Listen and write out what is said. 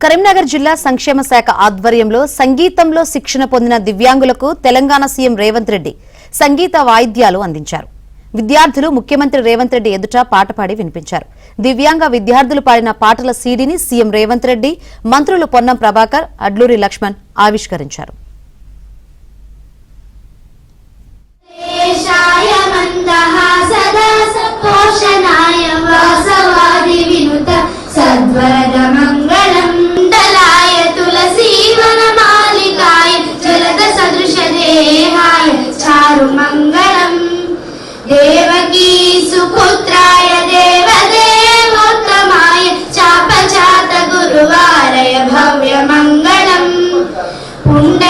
కరీంనగర్ జిల్లా సంక్షేమ శాఖ ఆధ్వర్యంలో సంగీతంలో శిక్షణ పొందిన దివ్యాంగులకు తెలంగాణ సీఎం రేవంత్ రెడ్డి సంగీత వాయిద్యాలు అందించారు. విద్యార్థులు ముఖ్యమంత్రి రేవంత్ రెడ్డి ఎదుట పాట పాడి వినిపించారు. దివ్యాంగ విద్యార్థులు పాడిన పాటల సీడీని సీఎం రేవంత్ రెడ్డి, మంత్రులు పొన్నం ప్రభాకర్, అడ్లూరి లక్ష్మణ్ ఆవిష్కరించారు. देवकी सुपुत्राय देवदेवोत्तमाय चापचात गुरुवारय भव्य मंगलम् पुण्ड